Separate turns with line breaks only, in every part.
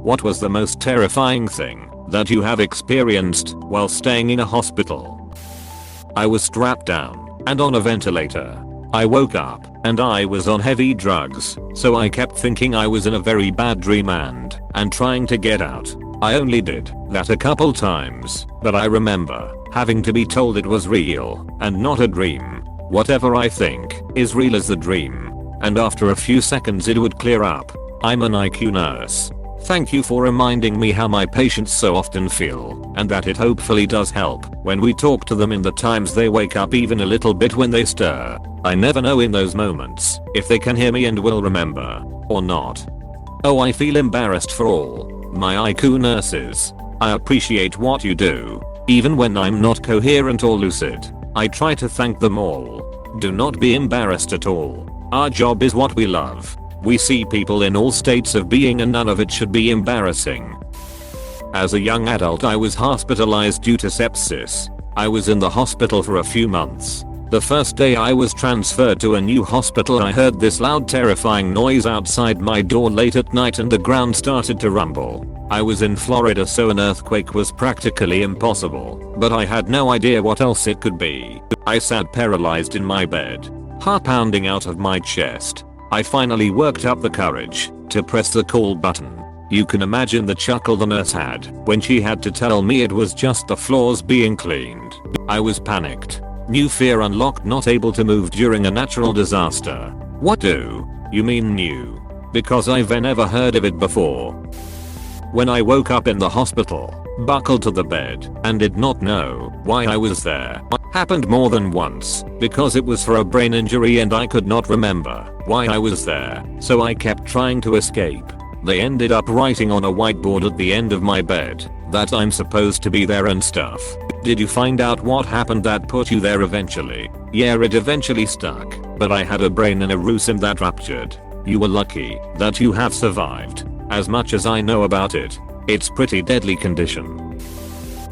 What was the most terrifying thing that you have experienced while staying in a hospital? I was strapped down and on a ventilator. I woke up and I was on heavy drugs, so I kept thinking I was in a very bad dream and trying to get out. I only did that a couple times, but I remember having to be told it was real and not a dream. Whatever I think is real is the dream, and after a few seconds it would clear up. I'm an IQ nurse. Thank you for reminding me how my patients so often feel, and that it hopefully does help when we talk to them in the times they wake up even a little bit when they stir. I never know in those moments if they can hear me and will remember, or not. Oh, I feel embarrassed for all my IQ nurses. I appreciate what you do. Even when I'm not coherent or lucid, I try to thank them all. Do not be embarrassed at all. Our job is what we love. We see people in all states of being and none of it should be embarrassing. As a young adult I was hospitalized due to sepsis. I was in the hospital for a few months. The first day I was transferred to a new hospital I heard this loud terrifying noise outside my door late at night and the ground started to rumble. I was in Florida so an earthquake was practically impossible, but I had no idea what else it could be. I sat paralyzed in my bed, heart pounding out of my chest. I finally worked up the courage to press the call button. You can imagine the chuckle the nurse had when she had to tell me it was just the floors being cleaned. I was panicked. New fear unlocked, not able to move during a natural disaster. What do you mean new? Because I've never heard of it before. When I woke up in the hospital, buckled to the bed, and did not know why I was there. Happened more than once, because it was for a brain injury and I could not remember why I was there, so I kept trying to escape. They ended up writing on a whiteboard at the end of my bed that I'm supposed to be there and stuff. Did you find out what happened that put you there eventually? Yeah, it eventually stuck, but I had a brain aneurysm that ruptured. You were lucky that you have survived. As much as I know about it, it's pretty deadly condition.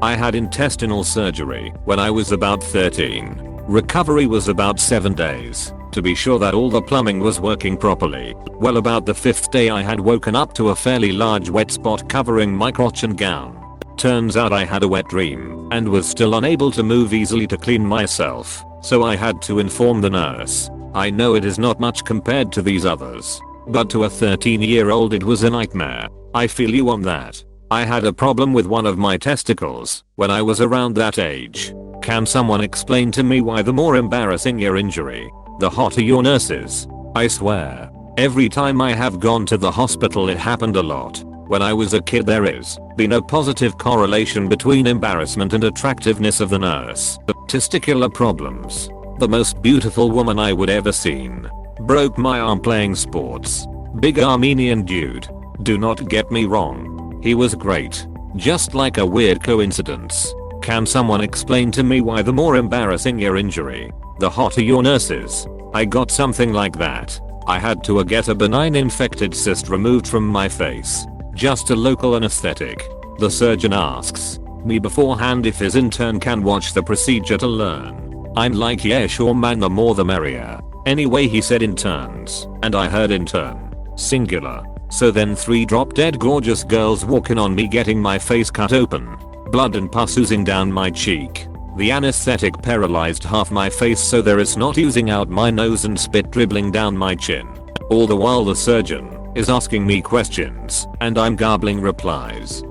I had intestinal surgery when I was about 13. Recovery was about 7 days. To be sure that all the plumbing was working properly. Well, about the 5th day I had woken up to a fairly large wet spot covering my crotch and gown. Turns out I had a wet dream and was still unable to move easily to clean myself, so I had to inform the nurse. I know it is not much compared to these others, but to a 13-year-old it was a nightmare. I feel you on that. I had a problem with one of my testicles when I was around that age. Can someone explain to me why the more embarrassing your injury, the hotter your nurse is? I swear, every time I have gone to the hospital it happened a lot. When I was a kid there is been a positive correlation between embarrassment and attractiveness of the nurse. Testicular problems. The most beautiful woman I would ever seen. Broke my arm playing sports. Big Armenian dude. Do not get me wrong. He was great. Just like a weird coincidence. Can someone explain to me why the more embarrassing your injury, the hotter your nurse is? I got something like that. I had to get a benign infected cyst removed from my face. Just a local anesthetic. The surgeon asks me beforehand if his intern can watch the procedure to learn. I'm like, yeah sure man, the more the merrier. Anyway, he said interns, and I heard intern, singular. So then 3 drop dead gorgeous girls walking on me getting my face cut open. Blood and pus oozing down my cheek. The anesthetic paralyzed half my face so there is not oozing out my nose and spit dribbling down my chin. All the while the surgeon is asking me questions and I'm garbling replies.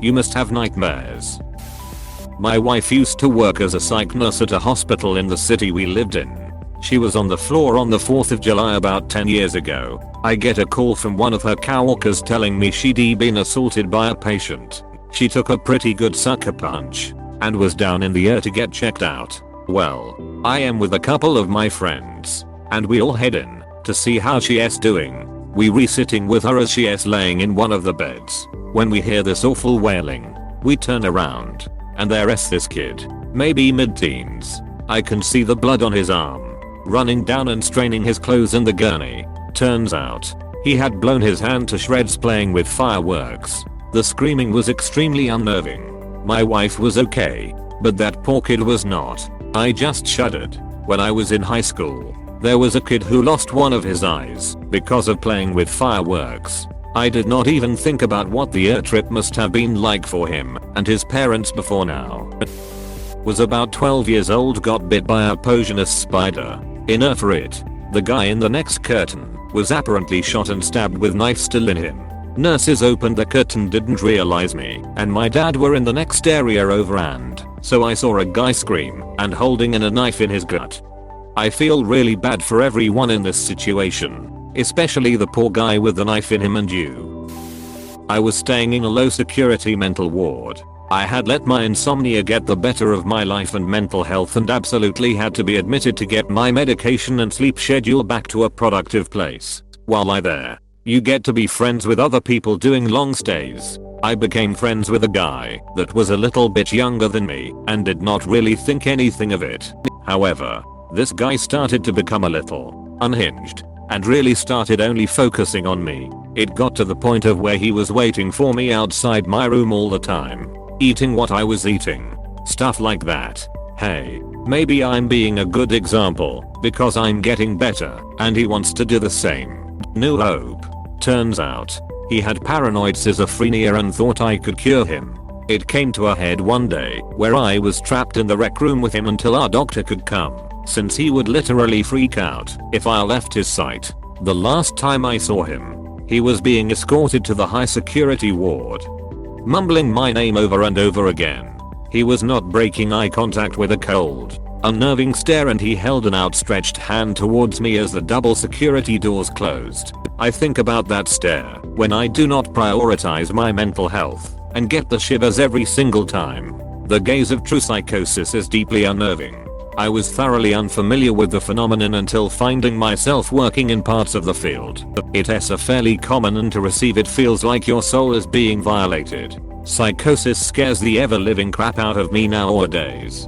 You must have nightmares. My wife used to work as a psych nurse at a hospital in the city we lived in. She was on the floor on the 4th of July about 10 years ago. I get a call from one of her coworkers telling me she'd been assaulted by a patient. She took a pretty good sucker punch and was down in the air to get checked out. Well, I am with a couple of my friends and we all head in to see how she's doing. We sitting with her as she's laying in one of the beds. When we hear this awful wailing, we turn around and there's this kid, maybe mid-teens. I can see the blood on his arm, running down and straining his clothes in the gurney. Turns out, he had blown his hand to shreds playing with fireworks. The screaming was extremely unnerving. My wife was okay, but that poor kid was not. I just shuddered. When I was in high school, there was a kid who lost one of his eyes because of playing with fireworks. I did not even think about what the air trip must have been like for him and his parents before now. Was about 12 years old, got bit by a poisonous spider. In for it. The guy in the next curtain was apparently shot and stabbed with knife still in him. Nurses opened the curtain, didn't realize me and my dad were in the next area over, and so I saw a guy scream and holding in a knife in his gut. I feel really bad for everyone in this situation, especially the poor guy with the knife in him and you. I was staying in a low security mental ward. I had let my insomnia get the better of my life and mental health and absolutely had to be admitted to get my medication and sleep schedule back to a productive place. While I there, you get to be friends with other people doing long stays. I became friends with a guy that was a little bit younger than me and did not really think anything of it. However, this guy started to become a little unhinged and really started only focusing on me. It got to the point of where he was waiting for me outside my room all the time, eating what I was eating, stuff like that. Hey, maybe I'm being a good example because I'm getting better and he wants to do the same. No hope. Turns out, he had paranoid schizophrenia and thought I could cure him. It came to a head one day where I was trapped in the rec room with him until our doctor could come, since he would literally freak out if I left his sight. The last time I saw him, he was being escorted to the high security ward, mumbling my name over and over again. He was not breaking eye contact with a cold, unnerving stare, and he held an outstretched hand towards me as the double security doors closed. I think about that stare when I do not prioritize my mental health and get the shivers every single time. The gaze of true psychosis is deeply unnerving. I was thoroughly unfamiliar with the phenomenon until finding myself working in parts of the field. It is a fairly common, and to receive it feels like your soul is being violated. Psychosis scares the ever-living crap out of me nowadays.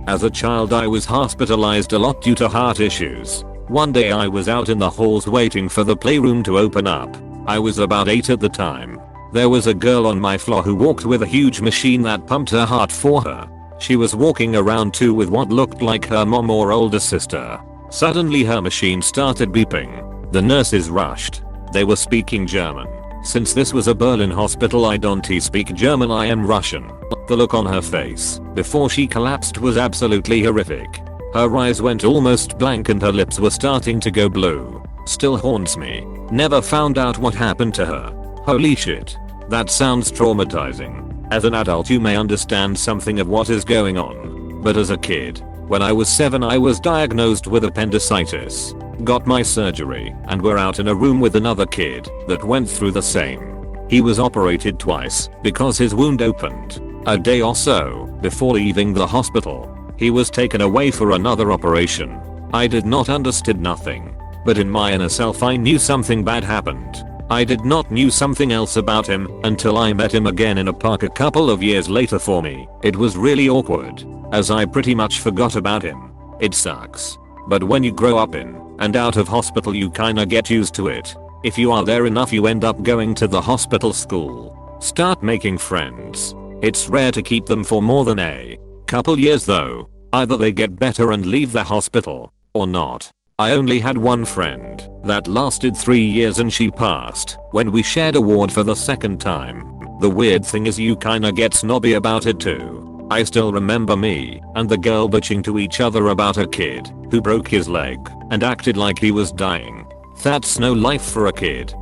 As a child I was hospitalized a lot due to heart issues. One day I was out in the halls waiting for the playroom to open up. I was about 8 at the time. There was a girl on my floor who walked with a huge machine that pumped her heart for her. She was walking around too with what looked like her mom or older sister. Suddenly her machine started beeping. The nurses rushed. They were speaking German. Since this was a Berlin hospital, I don't speak German, I am Russian. The look on her face before she collapsed was absolutely horrific. Her eyes went almost blank and her lips were starting to go blue. Still haunts me. Never found out what happened to her. Holy shit. That sounds traumatizing. As an adult you may understand something of what is going on. But as a kid, when I was 7 I was diagnosed with appendicitis. Got my surgery and were out in a room with another kid that went through the same. He was operated twice because his wound opened. A day or so before leaving the hospital, he was taken away for another operation. I did not understand nothing, but in my inner self I knew something bad happened. I did not knew something else about him until I met him again in a park a couple of years later. For me, it was really awkward, as I pretty much forgot about him. It sucks. But when you grow up in and out of hospital you kinda get used to it. If you are there enough you end up going to the hospital school. Start making friends. It's rare to keep them for more than a couple years though. Either they get better and leave the hospital, or not. I only had one friend that lasted 3 years and she passed when we shared a ward for the second time. The weird thing is you kinda get snobby about it too. I still remember me and the girl bitching to each other about a kid who broke his leg and acted like he was dying. That's no life for a kid.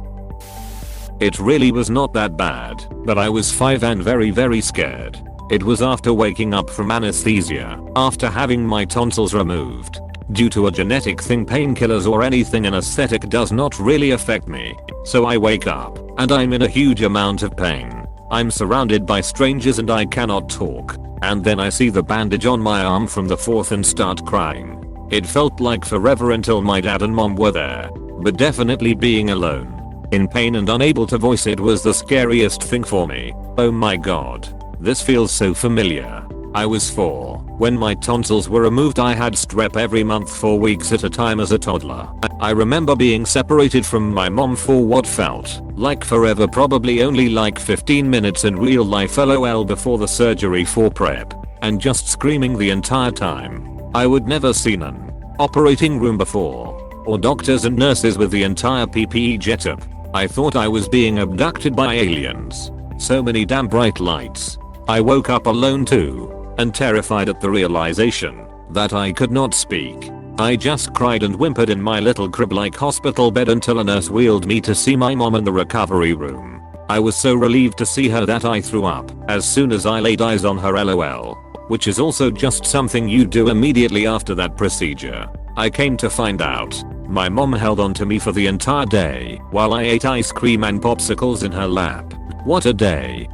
It really was not that bad, but I was 5 and very scared. It was after waking up from anesthesia after having my tonsils removed. Due to a genetic thing, painkillers or anything anesthetic does not really affect me. So I wake up and I'm in a huge amount of pain. I'm surrounded by strangers and I cannot talk. And then I see the bandage on my arm from the 4th and start crying. It felt like forever until my dad and mom were there, but definitely being alone, in pain and unable to voice it was the scariest thing for me. Oh my god. This feels so familiar. I was 4 when my tonsils were removed. I had strep every month for weeks at a time as a toddler. I remember being separated from my mom for what felt like forever, probably only like 15 minutes in real life lol before the surgery for prep, and just screaming the entire time. I would never seen an operating room before, or doctors and nurses with the entire PPE getup. I thought I was being abducted by aliens. So many damn bright lights. I woke up alone too, and terrified at the realization that I could not speak. I just cried and whimpered in my little crib-like hospital bed until a nurse wheeled me to see my mom in the recovery room. I was so relieved to see her that I threw up as soon as I laid eyes on her, lol. Which is also just something you do immediately after that procedure. I came to find out my mom held on to me for the entire day while I ate ice cream and popsicles in her lap. What a day.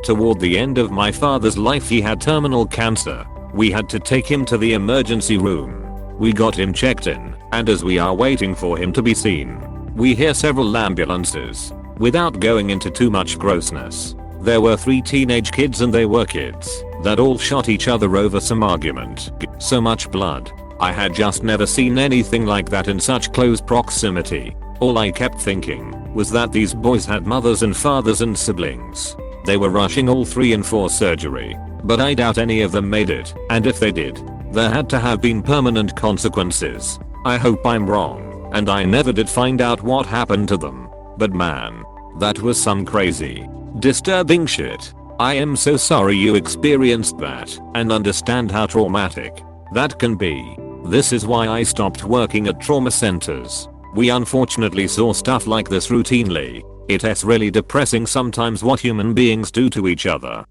Toward the end of my father's life, he had terminal cancer. We had to take him to the emergency room. We got him checked in, and as we are waiting for him to be seen, we hear several ambulances. Without going into too much grossness, there were 3 teenage kids, and they were kids that all shot each other over some argument. So much blood. I had just never seen anything like that in such close proximity. All I kept thinking was that these boys had mothers and fathers and siblings. They were rushing all 3 in for surgery, but I doubt any of them made it, and if they did, there had to have been permanent consequences. I hope I'm wrong, and I never did find out what happened to them. But man, that was some crazy, disturbing shit. I am so sorry you experienced that, and understand how traumatic that can be. This is why I stopped working at trauma centers. We unfortunately saw stuff like this routinely. It's really depressing sometimes what human beings do to each other.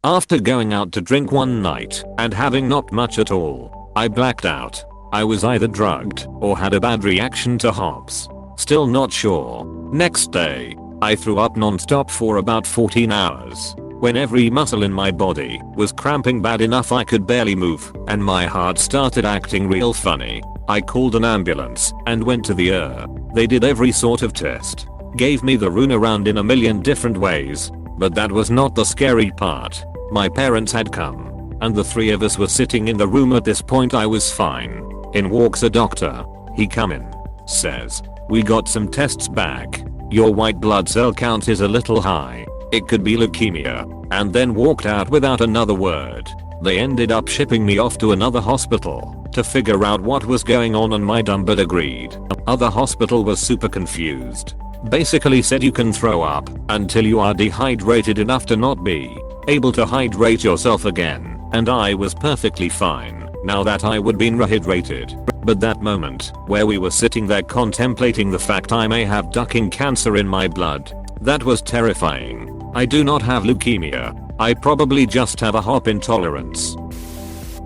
After going out to drink one night and having not much at all, I blacked out. I was either drugged or had a bad reaction to hops. Still not sure. Next day, I threw up non-stop for about 14 hours. When every muscle in my body was cramping bad enough I could barely move, and my heart started acting real funny. I called an ambulance and went to the ER. They did every sort of test, gave me the runaround in a million different ways, but that was not the scary part. My parents had come, and the 3 of us were sitting in the room. At this point I was fine. In walks a doctor. He come in, says, "We got some tests back. Your white blood cell count is a little high. It could be leukemia," and then walked out without another word. They ended up shipping me off to another hospital to figure out what was going on, and my dumb but agreed. Other hospital was super confused. Basically said you can throw up until you are dehydrated enough to not be able to hydrate yourself again, and I was perfectly fine now that I would been rehydrated. But that moment where we were sitting there contemplating the fact I may have ducking cancer in my blood, that was terrifying. I do not have leukemia. I probably just have a hop intolerance.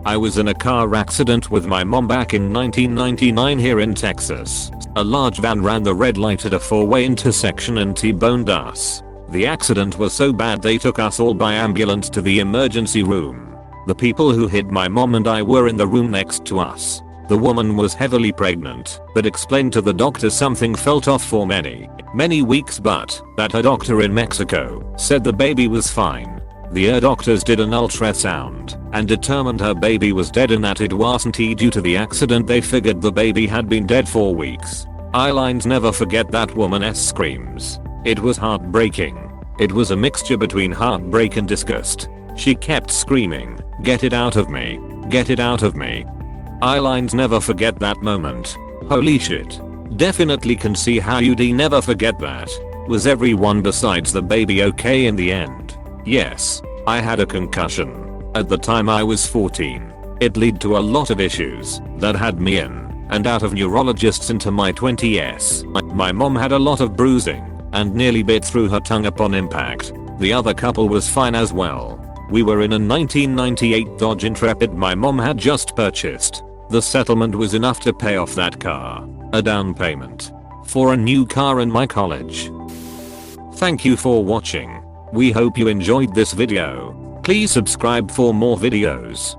I was in a car accident with my mom back in 1999 here in Texas. A large van ran the red light at a 4-way intersection and T-boned us. The accident was so bad they took us all by ambulance to the emergency room. The people who hit my mom and I were in the room next to us. The woman was heavily pregnant, but explained to the doctor something felt off for many weeks, but that her doctor in Mexico said the baby was fine. The doctors did an ultrasound and determined her baby was dead and that it wasn't due to the accident. They figured the baby had been dead for weeks. I'll never forget that woman's screams. It was heartbreaking. It was a mixture between heartbreak and disgust. She kept screaming, "Get it out of me. Get it out of me." I'll never forget that moment. Holy shit. Definitely can see how you'd never forget that. Was everyone besides the baby okay in the end? Yes. I had a concussion. At the time I was 14. It led to a lot of issues that had me in and out of neurologists into my 20s. My mom had a lot of bruising and nearly bit through her tongue upon impact. The other couple was fine as well. We were in a 1998 Dodge Intrepid my mom had just purchased. The settlement was enough to pay off that car, a down payment for a new car, and my college. Thank you for watching. We hope you enjoyed this video. Please subscribe for more videos.